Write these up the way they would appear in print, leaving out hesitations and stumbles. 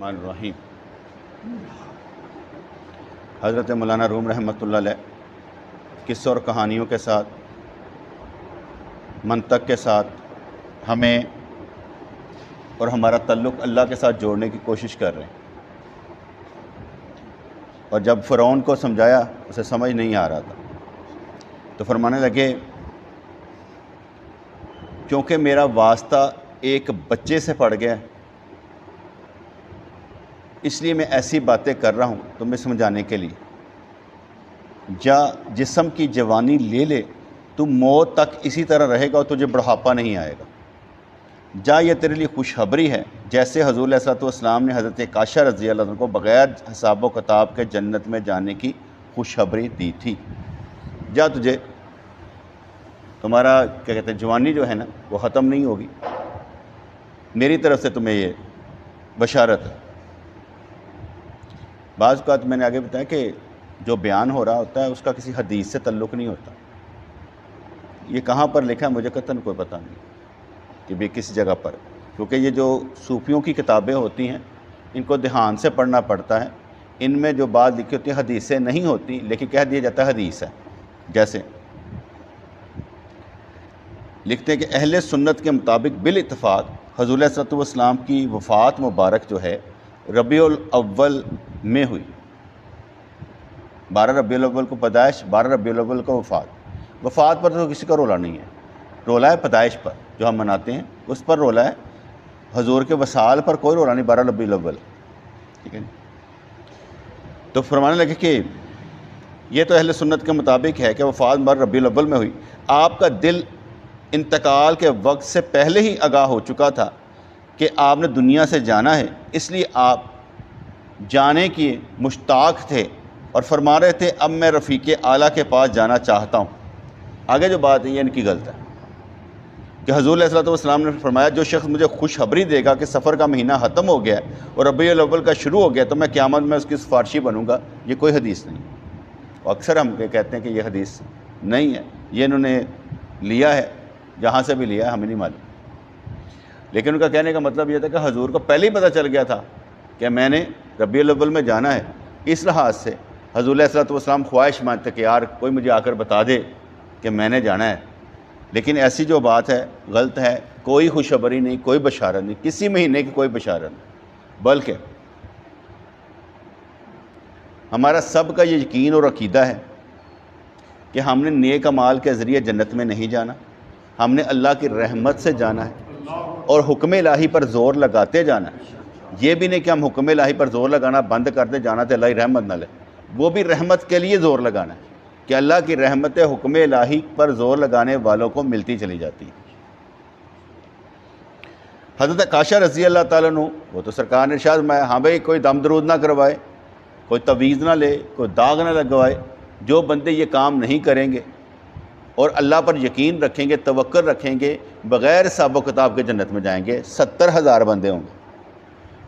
الرحمن الرحیم۔ حضرت مولانا روم رحمۃ اللہ علیہ قصوں اور کہانیوں کے ساتھ، منطق کے ساتھ ہمیں اور ہمارا تعلق اللہ کے ساتھ جوڑنے کی کوشش کر رہے ہیں، اور جب فرعون کو سمجھایا اسے سمجھ نہیں آ رہا تھا تو فرمانے لگے کیونکہ میرا واسطہ ایک بچے سے پڑ گیا اس لیے میں ایسی باتیں کر رہا ہوں تمہیں سمجھانے کے لیے۔ جا جسم کی جوانی لے لے، تو موت تک اسی طرح رہے گا اور تجھے بڑھاپا نہیں آئے گا۔ جا یہ تیرے لیے خوشخبری ہے، جیسے حضور علیہ الصلوۃ والسلام نے حضرت عائشہ رضی اللہ عنہ کو بغیر حساب و کتاب کے جنت میں جانے کی خوشخبری دی تھی۔ جا تجھے تمہارا کیا کہتے ہیں جوانی جو ہے نا وہ ختم نہیں ہوگی، میری طرف سے تمہیں یہ بشارت ہے۔ بعض اوقات میں نے آگے بتایا کہ جو بیان ہو رہا ہوتا ہے اس کا کسی حدیث سے تعلق نہیں ہوتا۔ یہ کہاں پر لکھا ہے مجھے قطعاً کوئی پتہ نہیں کہ بھی کس جگہ پر، کیونکہ یہ جو صوفیوں کی کتابیں ہوتی ہیں ان کو دھیان سے پڑھنا پڑتا ہے۔ ان میں جو بات لکھی ہوتی ہے حدیثیں نہیں ہوتی، لیکن کہہ دیا جاتا ہے حدیث ہے۔ جیسے لکھتے ہیں کہ اہل سنت کے مطابق بالاتفاق حضور علیہ الصلوۃ والسلام کی وفات مبارک جو ہے ربیع الاول میں ہوئی۔ 12 ربیع الاول کو پیدائش، 12 ربیع الاول کو وفات پر تو کسی کا رولا نہیں ہے، رولا ہے پیدائش پر جو ہم مناتے ہیں اس پر رولا ہے، حضور کے وصال پر کوئی رولا نہیں 12 ربیع الاول، ٹھیک ہے۔ تو فرمانے لگے کہ یہ تو اہل سنت کے مطابق ہے کہ وفات 12 ربیع الاول میں ہوئی۔ آپ کا دل انتقال کے وقت سے پہلے ہی آگاہ ہو چکا تھا کہ آپ نے دنیا سے جانا ہے، اس لیے آپ جانے کی مشتاق تھے اور فرما رہے تھے اب میں رفیق اعلیٰ کے پاس جانا چاہتا ہوں۔ آگے جو بات ہے یہ ان کی غلط ہے کہ حضور علیہ الصلوۃ والسلام نے فرمایا جو شخص مجھے خوشخبری دے گا کہ سفر کا مہینہ ختم ہو گیا ہے اور ربیع الاول کا شروع ہو گیا تو میں قیامت میں اس کی سفارشی بنوں گا، یہ کوئی حدیث نہیں۔ اور اکثر ہم کہتے ہیں کہ یہ حدیث نہیں ہے، یہ انہوں نے لیا ہے جہاں سے بھی لیا ہے ہمیں نہیں معلوم، لیکن ان کا کہنے کا مطلب یہ تھا کہ حضور کو پہلے ہی پتہ چل گیا تھا کہ میں نے ربیع الاول میں جانا ہے، اس لحاظ سے حضور علیہ الصلوۃ والسلام خواہش مانتے کہ یار کوئی مجھے آ کر بتا دے کہ میں نے جانا ہے۔ لیکن ایسی جو بات ہے غلط ہے، کوئی خوشخبری نہیں، کوئی بشارت نہیں، کسی مہینے کی کوئی بشارت نہیں، بلکہ ہمارا سب کا یہ یقین اور عقیدہ ہے کہ ہم نے نیک اعمال کے ذریعے جنت میں نہیں جانا، ہم نے اللہ کی رحمت سے جانا ہے اور حکم الہی پر زور لگاتے جانا ہے۔ یہ بھی نہیں کہ ہم حکم الہی پر زور لگانا بند کرتے جانا تو اللہ کی رحمت نہ لے، وہ بھی رحمت کے لیے زور لگانا ہے کہ اللہ کی رحمت حکم الہی پر زور لگانے والوں کو ملتی چلی جاتی ہے۔ حضرت عائشہ رضی اللہ تعالیٰ عنہ وہ تو سرکار نے ارشاد فرمایا ہاں بھائی کوئی دم درود نہ کروائے، کوئی تویز نہ لے، کوئی داغ نہ لگوائے، جو بندے یہ کام نہیں کریں گے اور اللہ پر یقین رکھیں گے، توکل رکھیں گے، بغیر حساب و کتاب کے جنت میں جائیں گے۔ 70,000 بندے ہوں گے،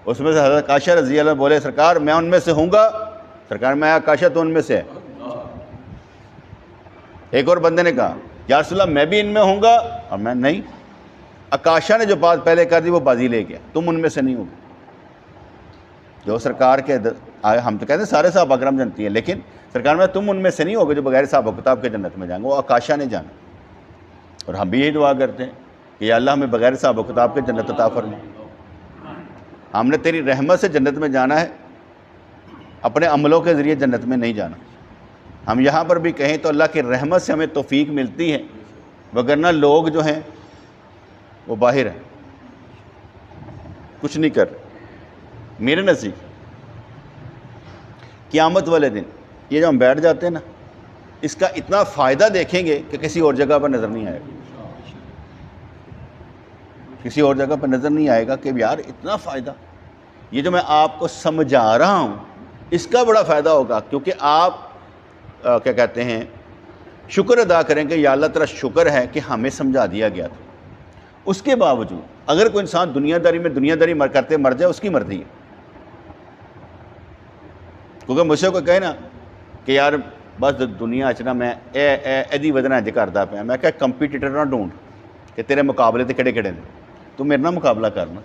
اس میں سے حضرت عائشہ رضی اللہ عنہ بولے سرکار میں ان میں سے ہوں گا، سرکار میں عائشہ تو ان میں سے ہے۔ ایک اور بندے نے کہا یا رسول اللہ میں بھی ان میں ہوں گا، اور میں نہیں، عائشہ نے جو بات پہلے کر دی وہ بازی لے گیا، تم ان میں سے نہیں ہوگے۔ جو سرکار کے ہم تو کہتے ہیں سارے صحابہ اکرام جنتی ہیں، لیکن سرکار میں تم ان میں سے نہیں ہوگے جو بغیر حساب و کتاب کے جنت میں جائیں گے، وہ عائشہ نے جانا۔ اور ہم بھی یہی دعا کرتے ہیں کہ یا اللہ ہمیں بغیر حساب و کتاب کے جنت عطا فرما، ہم نے تیری رحمت سے جنت میں جانا ہے، اپنے عملوں کے ذریعے جنت میں نہیں جانا۔ ہم یہاں پر بھی کہیں تو اللہ کی رحمت سے ہمیں توفیق ملتی ہے، وگرنہ لوگ جو ہیں وہ باہر ہیں، کچھ نہیں کر رہے۔ میرے نزدیک قیامت والے دن یہ جو ہم بیٹھ جاتے ہیں نا، اس کا اتنا فائدہ دیکھیں گے کہ کسی اور جگہ پر نظر نہیں آئے گا، کسی اور جگہ پر نظر نہیں آئے گا کہ یار اتنا فائدہ، یہ جو میں آپ کو سمجھا رہا ہوں اس کا بڑا فائدہ ہوگا، کیونکہ آپ کیا کہتے ہیں شکر ادا کریں کہ یا اللہ تیرا شکر ہے کہ ہمیں سمجھا دیا گیا تھا۔ اس کے باوجود اگر کوئی انسان دنیا داری کرتے مر جائے اس کی مرضی ہے، کیونکہ مجھ سے کوئی کہے نا کہ یار بس دنیا اچنا میں ایدی ودنا اج کرتا پیا، میں کہ کمپیٹیٹر نہ ڈھونڈ کہ تیرے مقابلے تے کہڑے کہڑے نے، تو میرے نہ مقابلہ کرنا،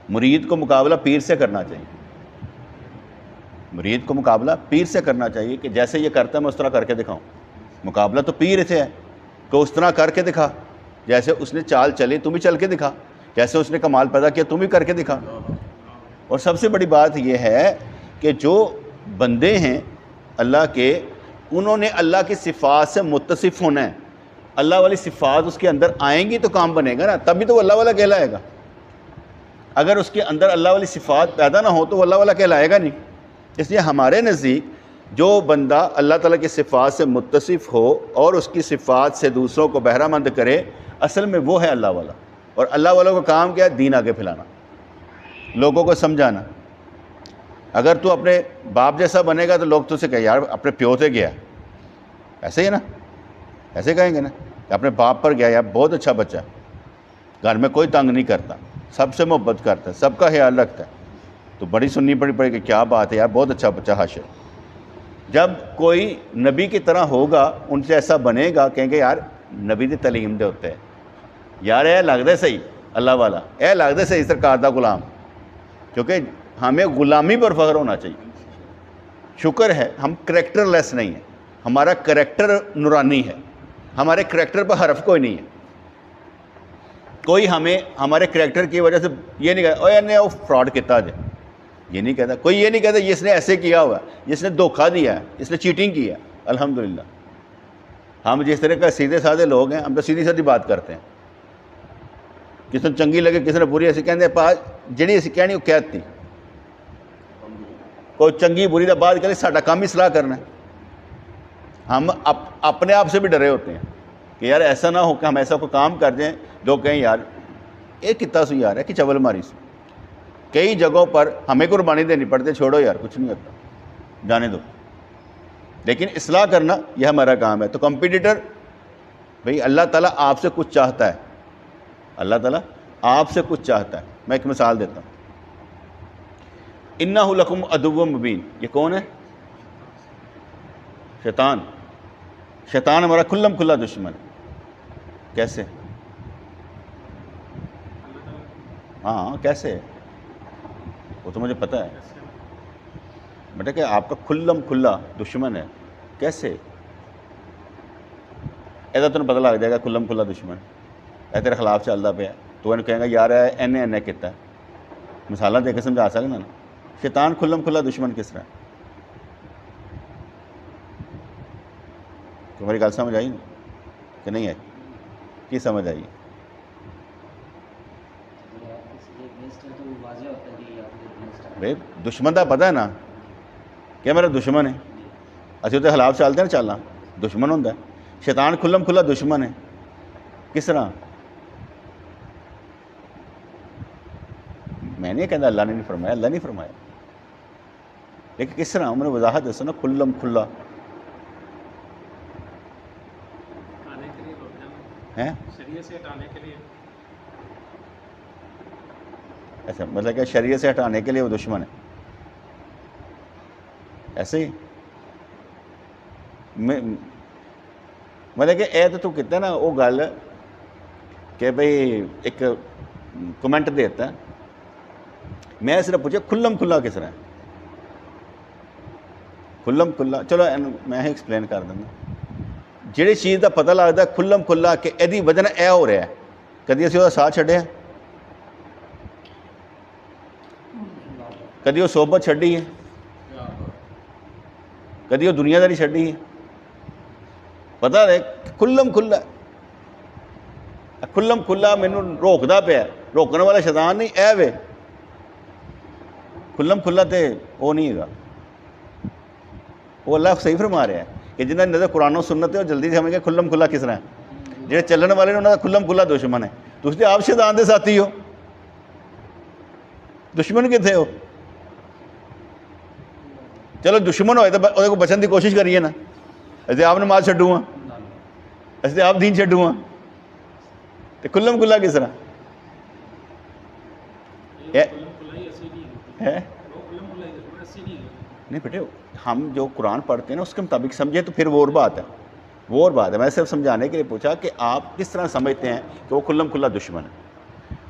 مرید کو مقابلہ پیر سے کرنا چاہیے، مرید کو مقابلہ پیر سے کرنا چاہیے کہ جیسے یہ کرتا ہے میں اس طرح کر کے دکھاؤں۔ مقابلہ تو پیر سے ہے کہ اس طرح کر کے دکھا، جیسے اس نے چال چلی تم بھی چل کے دکھا، جیسے اس نے کمال پیدا کیا تم بھی کر کے دکھا۔ اور سب سے بڑی بات یہ ہے کہ جو بندے ہیں اللہ کے، انہوں نے اللہ کی صفات سے متصف ہونا ہے، اللہ والی صفات اس کے اندر آئیں گی تو کام بنے گا نا، تبھی تو وہ اللہ والا کہلائے گا۔ اگر اس کے اندر اللہ والی صفات پیدا نہ ہو تو وہ اللہ والا کہلائے گا نہیں۔ اس لیے ہمارے نزدیک جو بندہ اللہ تعالیٰ کی صفات سے متصف ہو اور اس کی صفات سے دوسروں کو بہرہ مند کرے، اصل میں وہ ہے اللہ والا۔ اور اللہ والوں کا کام کیا ہے؟ دین آگے پھیلانا، لوگوں کو سمجھانا۔ اگر تو اپنے باپ جیسا بنے گا تو لوگ تو سے کہیں یار اپنے پیو سے گیا، ایسے ہی نا، ایسے کہیں گے نا کہ اپنے باپ پر گیا، یار بہت اچھا بچہ، گھر میں کوئی تنگ نہیں کرتا، سب سے محبت کرتا ہے، سب کا خیال رکھتا ہے، تو بڑی سننی پڑے کہ کیا بات ہے یار، بہت اچھا بچہ حاشر۔ جب کوئی نبی کی طرح ہوگا، ان سے ایسا بنے گا، کہیں گے یار نبی دی تعلیم دے ہوتے ہیں، یار اے لگتا صحیح اللہ والا، اے لگتا صحیح سرکار دا غلام۔ کیونکہ ہمیں غلامی پر فخر ہونا چاہیے۔ شکر ہے ہم کریکٹر لیس نہیں ہیں، ہمارا کریکٹر نورانی ہے، ہمارے کریکٹر پر حرف کوئی نہیں ہے۔ کوئی ہمیں ہمارے کریکٹر کی وجہ سے یہ نہیں کہتا اوے نے وہ فراڈ کیتا جائے، یہ نہیں کہتا، کوئی یہ نہیں کہتا جس نے ایسے کیا ہوا ہے، جس نے دھوکہ دیا ہے، جس نے چیٹنگ کی ہے۔ الحمدللہ ہم جس طرح کا سیدھے سادھے لوگ ہیں، ہم تو سیدھی سادھی بات کرتے ہیں، کسی نے چنگی لگے کسی نے بری، ایسے کہتے پاس جہی اسی کہنی وہ کہتی، کوئی چنگی بری کا بات کرے، ساڈا کام ہی صلاح کرنا ہے۔ ہم اپنے آپ سے بھی ڈرے ہوتے ہیں کہ یار ایسا نہ ہو کہ ہم ایسا کوئی کام کر دیں جو کہیں یار یہ کتا سو یار ہے کہ چول ماری سو۔ کئی جگہوں پر ہمیں قربانی دینی پڑتی، چھوڑو یار کچھ نہیں ہوتا، جانے دو، لیکن اصلاح کرنا یہ ہمارا کام ہے۔ تو کمپیٹیٹر بھئی اللہ تعالیٰ آپ سے کچھ چاہتا ہے، اللہ تعالیٰ آپ سے کچھ چاہتا ہے۔ میں ایک مثال دیتا ہوں، اِنَّهُ لَكُمْ عَدُوٌّ مُبِينٌ، یہ کون ہے؟ شیطان۔ شیطان ہمارا کھلم کھلا دشمن ہے۔ کیسے؟ ہاں کیسے؟ وہ تو مجھے پتہ ہے بیٹا کہ آپ کا کھلم کھلا دشمن ہے۔ کیسے؟ ایسا تو پتہ لگ جائے گا کھلم کھلا دشمن اے تیرے خلاف چلتا پیا، تو انہوں کہیں گا یار اینے کیتا ہے۔ مثالیں دے کے سمجھا سکنا نا، شیطان کھلم کھلا دشمن کس طرح؟ تمہاری گل سمجھ آئی کہ نہیں آئی؟ کی سمجھ آئی؟ بھائی دشمن کا پتہ ہے نا کہ میرا دشمن ہے، اچھا تو خلاف چلتے ہیں نا، چلنا دشمن ہوتا ہے۔ شیطان کھلم کھلا دشمن ہے، کس طرح؟ میں نہیں کہتا اللہ نے نہیں فرمایا، اللہ نہیں فرمایا، لیکن کس طرح ہم نے وضاحت دسو نا، کھلم کھلا ہے، ایسا مطلب کہ شریعت سے ہٹانے کے لیے وہ دشمن ہے، ایسے ہی مطلب کہ اے تو کہتا ہے نا وہ گل کہ بھئی ایک کمنٹ دیتا ہے، میں صرف پوچھا کھلم کھلا کس طرح ہے؟ کھلم کھلا، چلو میں ایکسپلین کر دوں گا۔ جہی چیز کا پتہ لگتا ہے کھلم کھلا کہ یہ وجہ اے ہو رہا ہے، کدی اسی وہ ساتھ چھڈیا، کدی وہ صحبت چھڈی ہے، کدی وہ دنیا داری چھڈی ہے، پتہ رہے کھلم کھلا کھلم کھلا مینوں روکدا پیا، روکنے والا شیطان نہیں، اے وے کھلم کھلا تے وہ نہیں ہے، وہ اللہ صحیح فرما رہا ہے کہ جنہاں نظر قرآن و سنت ہے وہ جلدی سمجھ گئے کھلم کھلا کس طرح ہے۔ جہاں چلن والے نے انہوں کا کھلم کھلا دشمن ہے، تو اس لیے آپ شیطان دے ساتھی ہو، دشمن کتنے ہو؟ چلو دشمن ہوئے تو وہ بچن کی کوشش کریے نا، ایسے آپ نماز چھڈوں ہاں، ایسے آپ دین چھڈوں ہاں، تو کھلم کھلا کس طرح ہے؟ نہیں بیٹے ہم جو قرآن پڑھتے ہیں نا اس کے مطابق سمجھے تو پھر وہ اور بات ہے، وہ اور بات ہے۔ میں صرف سمجھانے کے لیے پوچھا کہ آپ کس طرح سمجھتے ہیں کہ وہ کھلم کھلا دشمن ہے۔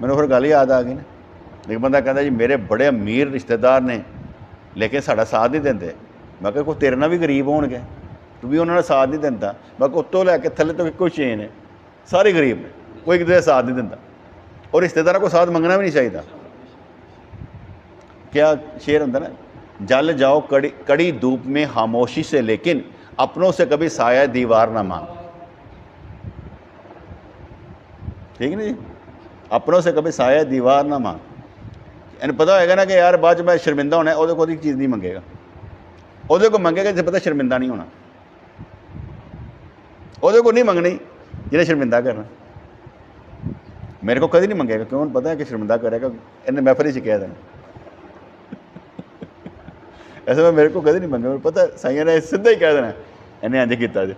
ਮੈਨੂੰ ਫਿਰ ਗੱਲ ਯਾਦ ਆ ਗਈ ਨਾ, ਇੱਕ ਬੰਦਾ ਕਹਿੰਦਾ ਜੀ ਮੇਰੇ ਬੜੇ ਅਮੀਰ ਰਿਸ਼ਤੇਦਾਰ ਨੇ ਲੇਕਿਨ ਸਾਡਾ ਸਾਥ ਨਹੀਂ ਦਿੰਦੇ। ਮੈਂ ਕਿਹਾ ਕੋਈ ਤੇਰੇ ਨਾਲ ਵੀ ਗਰੀਬ ਹੋਣਗੇ, ਤੂੰ ਵੀ ਉਹਨਾਂ ਦਾ ਸਾਥ ਨਹੀਂ ਦਿੰਦਾ। ਮੈਂ ਕਿਹਾ ਉੱਤੋਂ ਲੈ ਕੇ ਥੱਲੇ ਤੱਕ ਇੱਕੋ ਚੇਨ ਹੈ, ਸਾਰੇ ਗਰੀਬ ਨੇ, ਕੋਈ ਇੱਕ ਦੂਜੇ ਦਾ ਸਾਥ ਨਹੀਂ ਦਿੰਦਾ, اور ਰਿਸ਼ਤੇਦਾਰਾਂ کو ساتھ منگنا بھی نہیں چاہیے۔ کیا شعر ہوتا نا، جل جاؤ کڑی دھوپ میں خاموشی سے لیکن اپنوں سے کبھی سایہ دیوار نہ مانگ، ٹھیک ہے نا جی، اپنوں سے کبھی سایہ دیوار نہ مانگ۔ یعنی پتہ ہوئے گا نا کہ یار بعد جب میں شرمندہ ہونا ہے، وہ کوئی چیز نہیں منگے گا، وہ کو منگے گا جسے پتہ شرمندہ نہیں ہونا، وہ کو نہیں منگنی جنہیں شرمندہ کرنا۔ میرے کو کدی نہیں منگے گا، کیوں؟ پتہ ہے کہ شرمندہ کرے گا، انہیں محفل ہی کہہ دینا۔ ایسے میں میرے کو کدی نہیں منگے، پتہ ہے سائیاں نے سیدھا ہی کہہ دینا انہیں انج کیتا جی،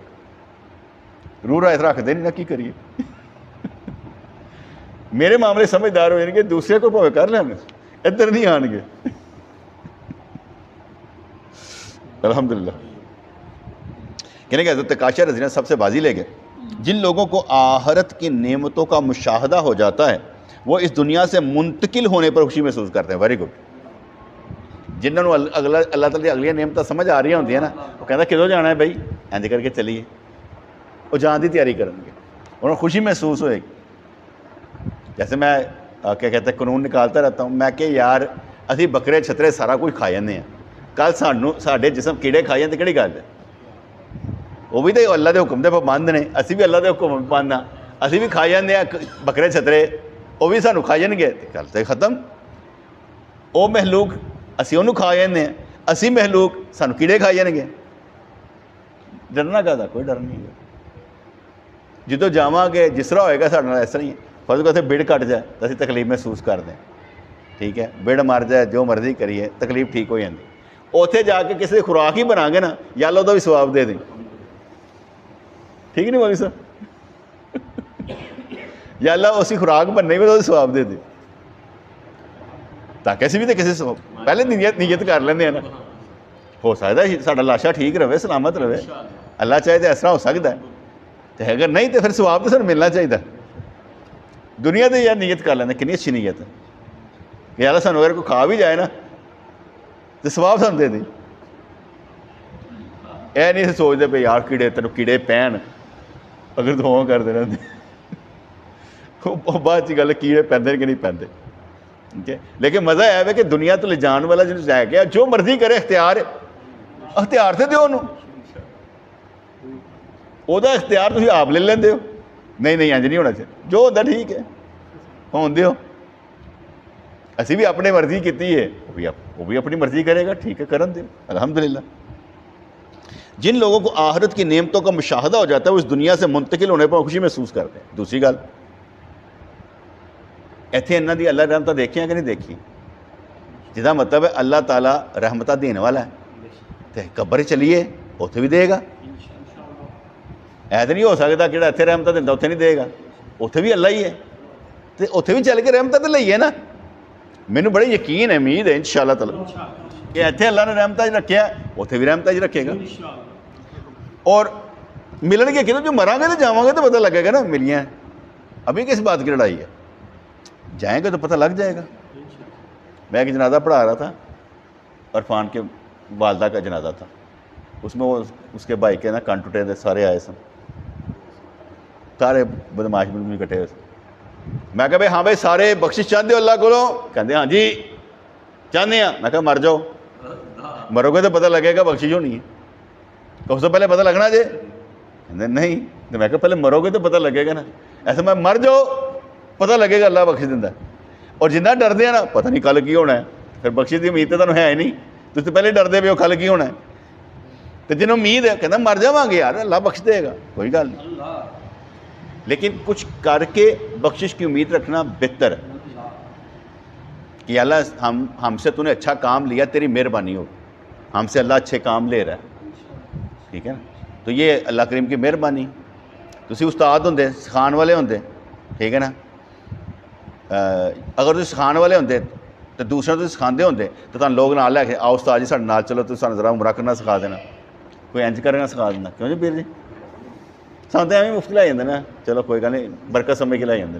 روح رائے رکھ دے نہیں نا، کی کریے۔ میرے معاملے سمجھدار ہوئے کہ دوسرے کو پوے کر لیں، ادھر نہیں آن گے۔ الحمدللہ۔ کہنے کہ حضرت کاشا رضی اللہ عنہ سب سے بازی لے گئے۔ جن لوگوں کو آخرت کی نعمتوں کا مشاہدہ ہو جاتا ہے وہ اس دنیا سے منتقل ہونے پر خوشی محسوس کرتے ہیں۔ Very good. جنہوں نے اللہ تعالیٰ کی اگلی نعمتیں سمجھ آ رہی ہوتی ہیں نا، وہ کہتا کدوں جانا ہے بھائی، اینج کر کے چلیے، وہ جان کی تیاری کریں گے، انہوں نے خوشی محسوس ہوئے گی۔ جیسے میں کیا کہتے ہیں قانون نکالتا رہتا ہوں، میں کہ یار اسی بکرے چھترے سارا کچھ کھا جاتے ہیں، کل ساڈے جسم کیڑے کھا جاتے، کہڑی گل ہے؟ وہ بھی تو اللہ کے حکم کے پابند نے، اسی بھی اللہ کے حکم پابند ہاں، اسی بھی کھا جاتے ہیں بکرے چھترے، وہ بھی سانوں کھا جان گے، گل تو ختم۔ وہ محلوق اسی انہوں کھا جاتے ہیں، اسی محلوق سانوں کیڑے کھا جان گے۔ ڈرنا کہتا کوئی ڈر نہیں ہے، جدو جاواں گے جس طرح ہوئے گا سارے نال اس طرح ہی ہے۔ فرض کو بڑھ کٹ جائے تو اسی تکلیف محسوس کر دیں، ٹھیک ہے، بڑھ مر جائے جو مرضی کریے تکلیف ٹھیک ہو جاتی۔ اوتھے جا کے کسی خوراک ہی بنا گے نا، یا اللہ دا بھی ثواب دے دیں، ٹھیک نہیں مولوی صاحب؟ یا اللہ اسی خوراک بننے میں تو ثواب دے دے، تاکہ اسی بھی تو کسی پہلے نیت کر لیندے ہیں نا، ہو سکتا ہے ساڈا لاشا ٹھیک رہے، سلامت رہے، اللہ چاہے تو اس طرح ہو سکتا ہے، تو اگر نہیں تو پھر ثواب تو سر ملنا چاہیے۔ دنیا تو یار نیت کر لینا، کنی اچھی نیت ہے کہ اللہ سانوں اگر کوئی کھا بھی جائے نا تو ثواب سانوں دے دیں۔ اے نہیں سوچتے پہ یار کیڑے تینوں کیڑے پین اگر دعا کرتے رہتے، بعد کی گل کیڑے پیندے کہ نہیں پیندے، ٹھیک ہے۔ لیکن مزہ ہے کہ دنیا تو لے جان والا جنوں لے گیا، جو مرضی کرے اختیار سے دیو انہوں، وہ اختیار تسی آپ لے لیندے ہو، نہیں انج نہیں ہونا چاہیے، جو ہوتا ٹھیک ہے ہون دیو۔ اسی بھی اپنی مرضی کیتی ہے، وہ بھی اپنی مرضی کرے گا، ٹھیک ہے، کرن دیو، الحمدللہ۔ جن لوگوں کو آخرت کی نعمتوں کا مشاہدہ ہو جاتا ہے وہ اس دنیا سے منتقل ہونے پر خوشی محسوس کرتے ہیں۔ دوسری گل، ایتھے انہاں دی اللہ رحمتہ دیکھیں کہ نہیں دیکھی، جہاں مطلب ہے اللہ تعالیٰ رحمتہ دینے والا ہے، تو قبر چلیے اتنے بھی دے گا، ایسا نہیں ہو سکتا کہ اتنے رحمتہ دینا اتنے نہیں دے گا، اتنے بھی اللہ ہی ہے، تو اتنے بھی چل کے رحمتہ تو لئیے نا۔ مینوں بڑے یقین ہے، امید ہے انشاءاللہ تعالیٰ کہ اتنے اللہ نے رحمتہ رکھیا اتنے بھی رحمتہ رکھے گا، اور ملن گے کہ جو مران گے تو جاؤں گے تو پتہ لگے گا نا ملیاں، ابھی کس بات کی لڑائی ہے، جائیں گے تو پتہ لگ جائے گا۔ میں ایک جنازہ پڑھا رہا تھا، عرفان کے والدہ کا جنازہ تھا، اس میں وہ اس کے بھائی کے نا کان ٹوٹے تھے، سارے آئے سن، سارے بدماش کٹے ہوئے سن۔ میں کہا بھائی ہاں بھائی سارے بخشش چاہتے ہو اللہ کو؟ کہتے ہاں جی چاہتے ہیں۔ میں کہا مر جاؤ، مرو گے تو پتہ لگے گا بخشش ہونی ہے، تو اس سے پہلے پتہ لگنا جی؟ کہتے نہیں، تو میں کہا پہلے مرو گے تو پتہ لگے گا نا، ایسے میں مر جاؤ پتہ لگے گا اللہ بخش دینا ہے، اور جنہ ڈردے ہیں نا پتہ نہیں کل کی ہونا ہے، پھر بخشش کی امید تو تمہیں ہے نہیں، تو اس سے پہلے ڈردے پہ ہو کل کی ہونا ہے، تو جنہوں امید ہے کہنا مر جاواں گے یار اللہ بخش دے گا، کوئی گل نہیں، لیکن کچھ کر کے بخشش کی امید رکھنا بہتر ہے کہ اللہ ہم سے تو نے اچھا کام لیا، تیری مہربانی ہو، ہم سے اللہ اچھے کام لے رہا ہے، ٹھیک ہے نا، تو یہ اللہ کریم کی مہربانی۔ تسی استاد ہوندے سکھان والے ہوندے، ٹھیک ہے نا، اگر تسی سکھان والے ہوندے تو دوسرے تو سکھاندے ہوندے تو تمہیں لوگ نال لے کے آؤ استاد جی ساڈے نال چلو، تو سانوں ذرا عمرہ کرنا سکھا دینا، کوئی انج کرنا سکھا دینا، کیوں جی پیر جی؟ سانوں تو ایویں مفت لے جاندے نا، چلو کوئی گل نہیں، برکت سمجھ کے لے جاندے،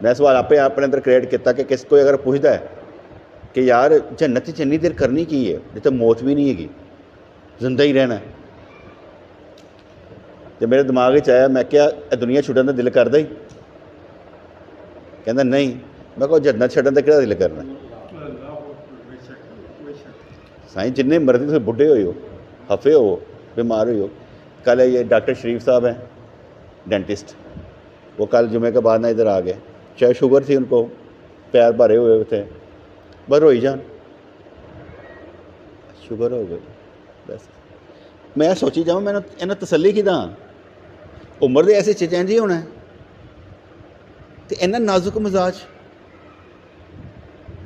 میں سوال آپ اپنے اندر کریٹ کیا کہ کس کوئی اگر پوچھتا ہے کہ یار جنت چنی دیر کرنی کی ہے جتنے موت بھی نہیں ہے گی زندہ ہی رہنا ہے، تو میرے دماغ آیا میں کیا دنیا چھڈن کا دل کرتا ہی کہنا نہیں، میں کہو جنت چھڈن کا کہڑا دل کرنا سائیں جن مرضی تھی بڈھے ہوئے ہو، ہفے ہو، بیمار ہوئے ہو. کل یہ ڈاکٹر شریف صاحب ہیں ڈینٹسٹ، وہ کل جمعے کے بعد نہ ادھر آ گئے، شاید شوگر تھی ان کو، پیر بھرے ہوئے تھے، بس روئی جان شوگر ہو گئی. بس میں سوچی جاؤں میں نے تسلی کی داں عمر دے ایسے چینج ہی ہونا ہے تو اینا نازک مزاج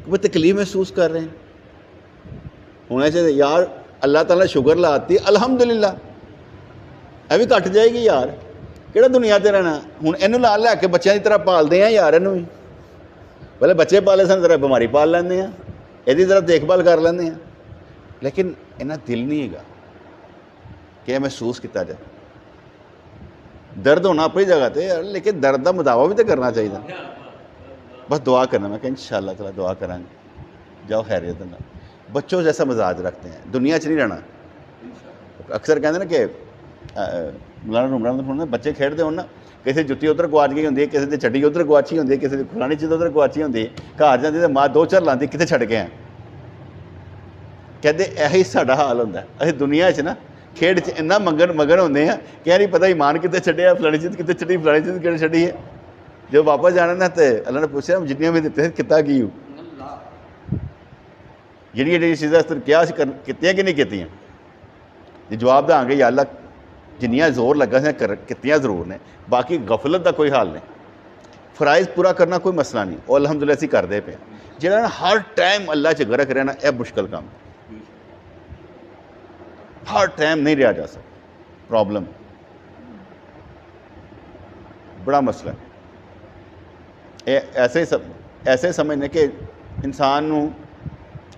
وہ تکلیف محسوس کر رہے ہیں ہونا چاہیے. یار اللہ تعالیٰ شوگر لاتی الحمدللہ ای بھی کٹ جائے گی یار، کہڑا دنیا تے رہنا. ہوں یہ لا لے کے بچوں کی طرح پالتے ہیں یار، یہ بھی پہلے بچے پالے سن ذرا بیماری پال لینے ہیں، یہ ذرا دیکھ بھال کر لینے ہیں، لیکن اینا دل نہیں ہے کہ محسوس کیا جائے. درد ہونا اپنی جگہ تے لیکن درد کا مداوا بھی تو کرنا چاہیے. بس دعا کرنا میں کہ انشاءاللہ تعالیٰ دعا کریں گے جاؤ خیریت نہ. بچوں جیسا مزاج رکھتے ہیں، دنیا چ نہیں رہنا. اکثر کہتے ہیں نا کہ مولانا عمران بچے کھیڈتے ہو نا، کسی جتی ادھر گواچ گئی ہوتی ہے، کسی کی چڈی ادھر گواچی ہوتی ہے، کسی کی فلانی چیز ادھر گواچی ہوتی ہے، گھر جاتی تو ماں دو چار لاتی کتنے چھڈ کے ہیں. کہتے یہی ساڈا حال ہوتا ہے. اسی دنیا چ نا کھیڈ چ اتنا مگن ہوتے ہیں کہ نہیں پتہ ایمان کتنے چھڈیا، فلانی چیز کتنے چھڈی، فلانی چیز کتنے چھڈی ہے. جب واپس جانا نا تو اللہ نے پوچھا جتنی بھی دیتے کتا کی ہوں جہاں جہاں چیزیں کیا کتیاں کہ نہیں کیتیاں. جی جواب دیں گے یا اللہ جنیاں زور لگا سے کتیاں ضرور نے، باقی غفلت کا کوئی حال نہیں. فرائض پورا کرنا کوئی مسئلہ نہیں، وہ الحمدللہ اسی کرتے پے. جہاں ہر ٹائم اللہ چ غرق رہنا یہ مشکل کام، ہر ٹائم نہیں رہا جا سکتا. پرابلم بڑا مسئلہ ہے. ایسے سمجھنے کہ انسان نو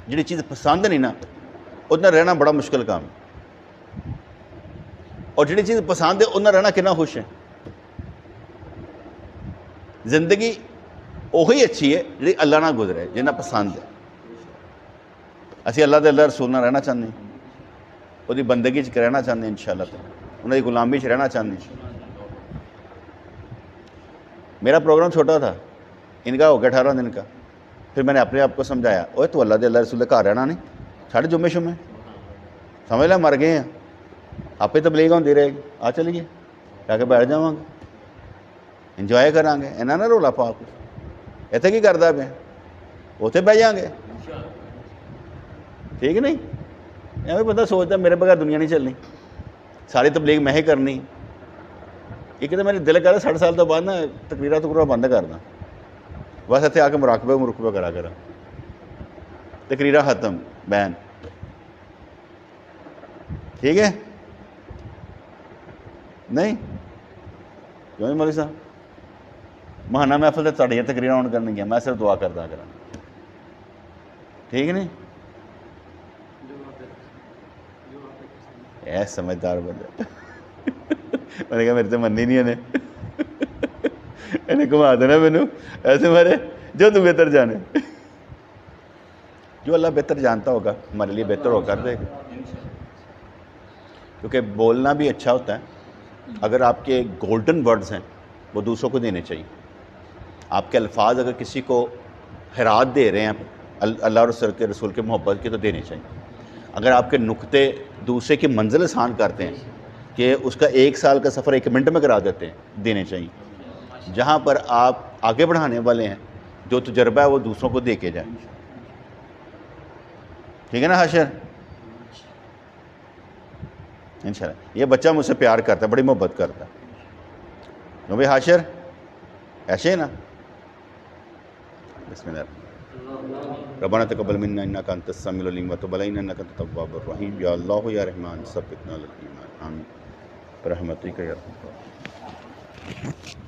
جڑی چیز پسند نہیں نا ادھر رہنا بڑا مشکل کام ہے، اور جڑی چیز پسند ہے ادھر رہنا کتنا خوش ہے. زندگی وہی اچھی ہے جی اللہ نہ گزرے جنہیں پسند ہے. اسی اللہ دے اللہ رسول نہ رہنا چاہتے ہیں، وہ بندگی چ رہنا چاہتے ہیں، انشاءاللہ تعالیٰ انہوں کی غلامی چ رہنا چاہتے ہیں. میرا پروگرام چھوٹا تھا، ان کا ہو گیا 18 دن کا. پھر میں نے اپنے آپ کو سمجھایا اوے تو اللہ دے اللہ رسول گھر رہنا نہیں، ساڑھے جمعے شمعے سمجھ لیں مر گئے ہیں، آپ ہی تبلیغ ہوتی رہے گی. آ چلیے جا کے بیٹھ جاؤں گے، انجوائے کریں گے. اینا نہ رولا پا کچھ اتنے کی کرتا پہ اتنے بہ جائیں گے، ٹھیک نہیں. ایویں بندہ سوچتا میرے بغیر دنیا نہیں چلنی، ساری تبلیغ میں ہی کرنی. ایک تو میرے دل کر 60 سال تو بعد نا تقریرات بند کر دیں، بس اتنے آ کے مراقبہ کرا کرا، تقریرہ ختم بین. ٹھیک ہے نہیں کیوں نہیں مولوی صاحب ماہانہ محفل سے تھوڑی تقریریں آن کرنی گیا، میں صرف دعا کرتا کرا. ٹھیک نہیں ایس سمجھدار بندے میں نے کہا میرے تو مننی نہیں انہیں گھما دینا مینو ایسے مارے جو تو بہتر جانے. جو اللہ بہتر جانتا ہوگا ہمارے لیے بہتر ہو کر دے گا. کیونکہ بولنا بھی اچھا ہوتا ہے. اگر آپ کے گولڈن ورڈز ہیں وہ دوسروں کو دینے چاہیے. آپ کے الفاظ اگر کسی کو خیرات دے رہے ہیں اللہ اور رسول کے محبت کے تو دینے چاہیے. اگر آپ کے نقطے دوسرے کی منزل آسان کرتے ہیں کہ اس کا 1 سال کا سفر 1 منٹ میں کرا دیتے ہیں دینے چاہیے. جہاں پر آپ آگے بڑھانے والے ہیں جو تجربہ ہے وہ دوسروں کو دے کے جائیں. ٹھیک ہے نا حاشر انشاءاللہ. یہ بچہ مجھ سے پیار کرتا ہے، بڑی محبت کرتا ہے. نو بھائی حاشر ایسے ہی نا. بسم اللہ ربنا تقبل منا انک انت السمیع العلیم وتب علینا انک انت التواب الرحیم. یا اللہ یا رحمان ثبتنا علی الایمان آمین برحمتک یا ارحم الراحمین.